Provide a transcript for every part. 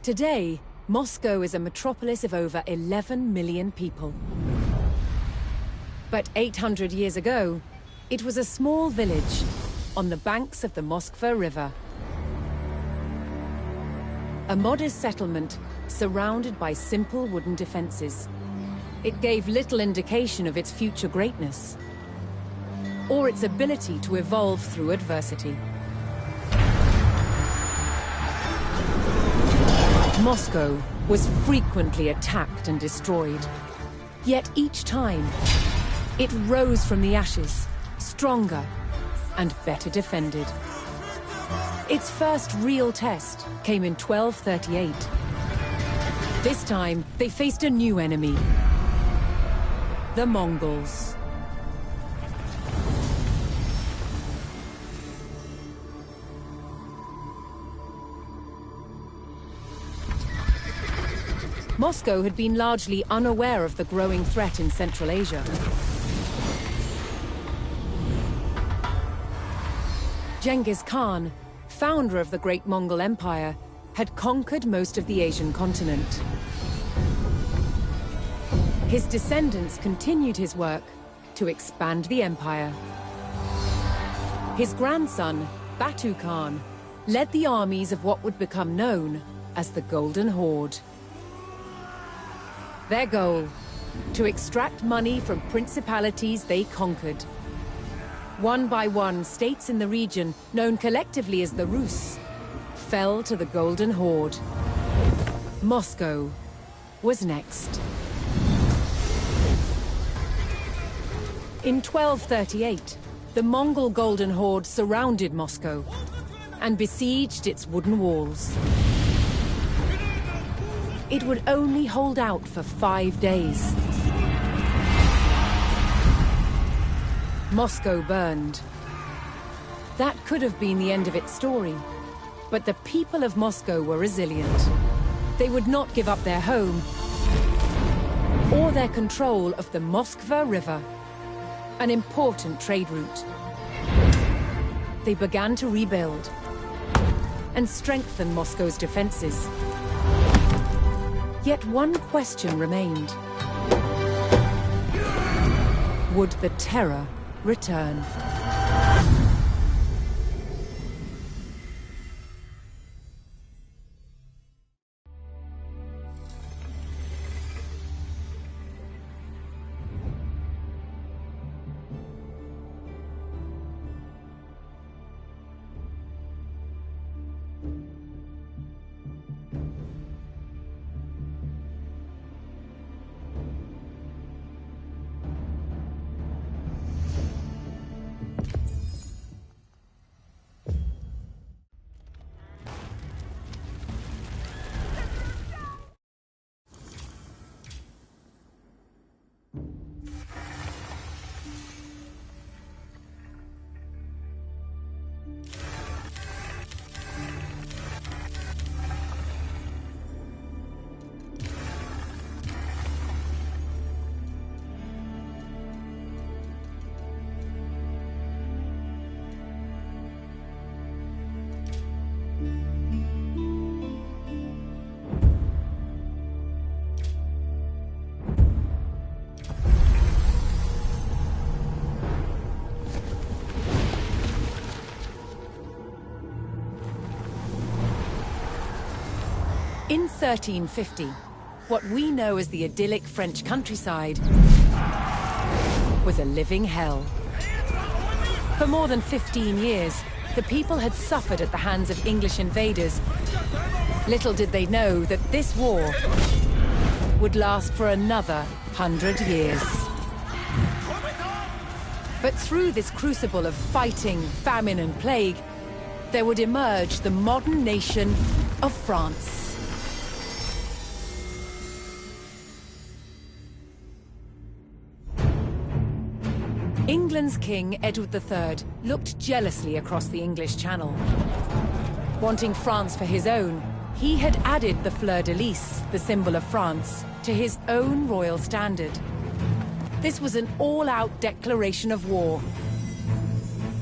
Today, Moscow is a metropolis of over 11 million people. But 800 years ago, it was a small village on the banks of the Moskva River. A modest settlement surrounded by simple wooden defenses. It gave little indication of its future greatness, or its ability to evolve through adversity. Moscow was frequently attacked and destroyed. Yet each time, it rose from the ashes, stronger and better defended. Its first real test came in 1238. This time, they faced a new enemy: the Mongols. Moscow had been largely unaware of the growing threat in Central Asia. Genghis Khan, founder of the Great Mongol Empire, had conquered most of the Asian continent. His descendants continued his work to expand the empire. His grandson, Batu Khan, led the armies of what would become known as the Golden Horde. Their goal: to extract money from principalities they conquered. One by one, states in the region, known collectively as the Rus, fell to the Golden Horde. Moscow was next. In 1238, the Mongol Golden Horde surrounded Moscow and besieged its wooden walls. It would only hold out for 5 days. Moscow burned. That could have been the end of its story, but the people of Moscow were resilient. They would not give up their home or their control of the Moskva River, an important trade route. They began to rebuild and strengthen Moscow's defenses. Yet one question remained. Would the terror return? In 1350, what we know as the idyllic French countryside was a living hell. For more than 15 years, the people had suffered at the hands of English invaders. Little did they know that this war would last for another 100 years. But through this crucible of fighting, famine and plague, there would emerge the modern nation of France. England's King Edward III looked jealously across the English Channel. Wanting France for his own, he had added the fleur-de-lis, the symbol of France, to his own royal standard. This was an all-out declaration of war.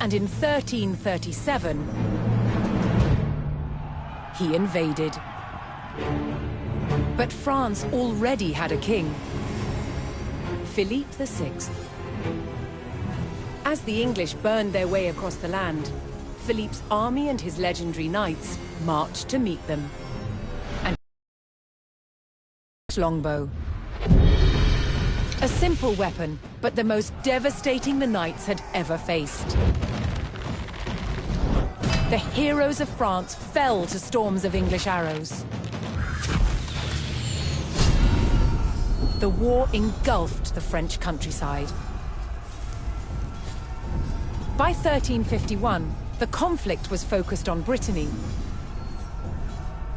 And in 1337, he invaded. But France already had a king, Philippe VI. As the English burned their way across the land, Philippe's army and his legendary knights marched to meet them. And longbow. A simple weapon, but the most devastating the knights had ever faced. The heroes of France fell to storms of English arrows. The war engulfed the French countryside. By 1351, the conflict was focused on Brittany.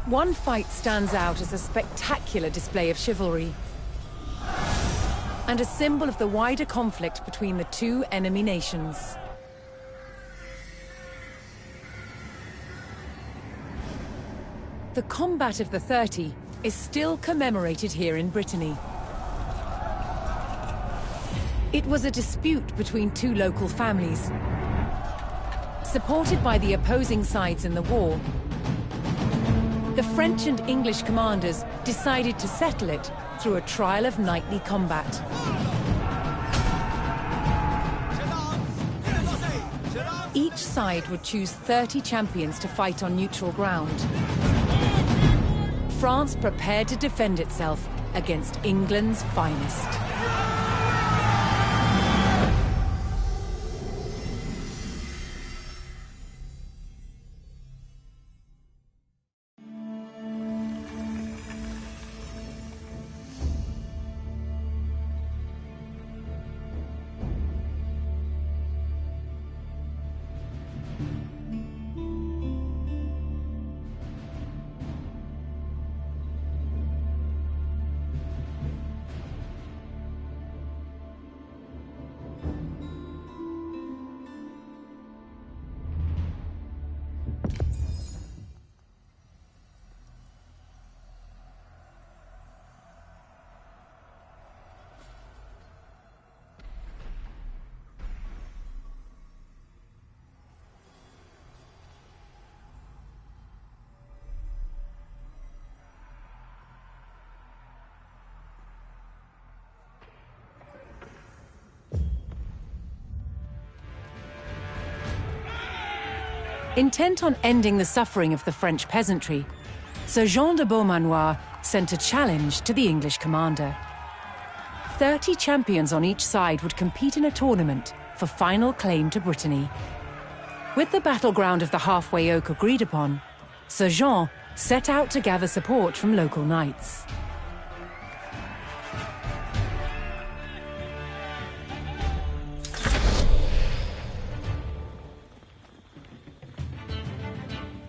One fight stands out as a spectacular display of chivalry and a symbol of the wider conflict between the two enemy nations. The combat of the 30 is still commemorated here in Brittany. It was a dispute between two local families. Supported by the opposing sides in the war, the French and English commanders decided to settle it through a trial of knightly combat. Each side would choose 30 champions to fight on neutral ground. France prepared to defend itself against England's finest. Intent on ending the suffering of the French peasantry, Sir Jean de Beaumanoir sent a challenge to the English commander. 30 champions on each side would compete in a tournament for final claim to Brittany. With the battleground of the Halfway Oak agreed upon, Sir Jean set out to gather support from local knights.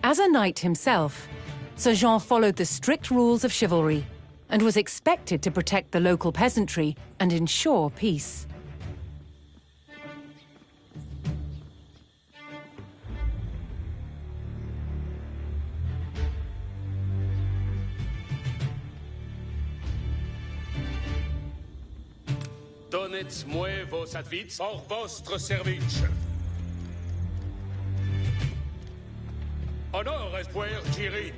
As a knight himself, Sir Jean followed the strict rules of chivalry and was expected to protect the local peasantry and ensure peace. Donnez-moi vos advices pour votre service. Honor espoir Girid.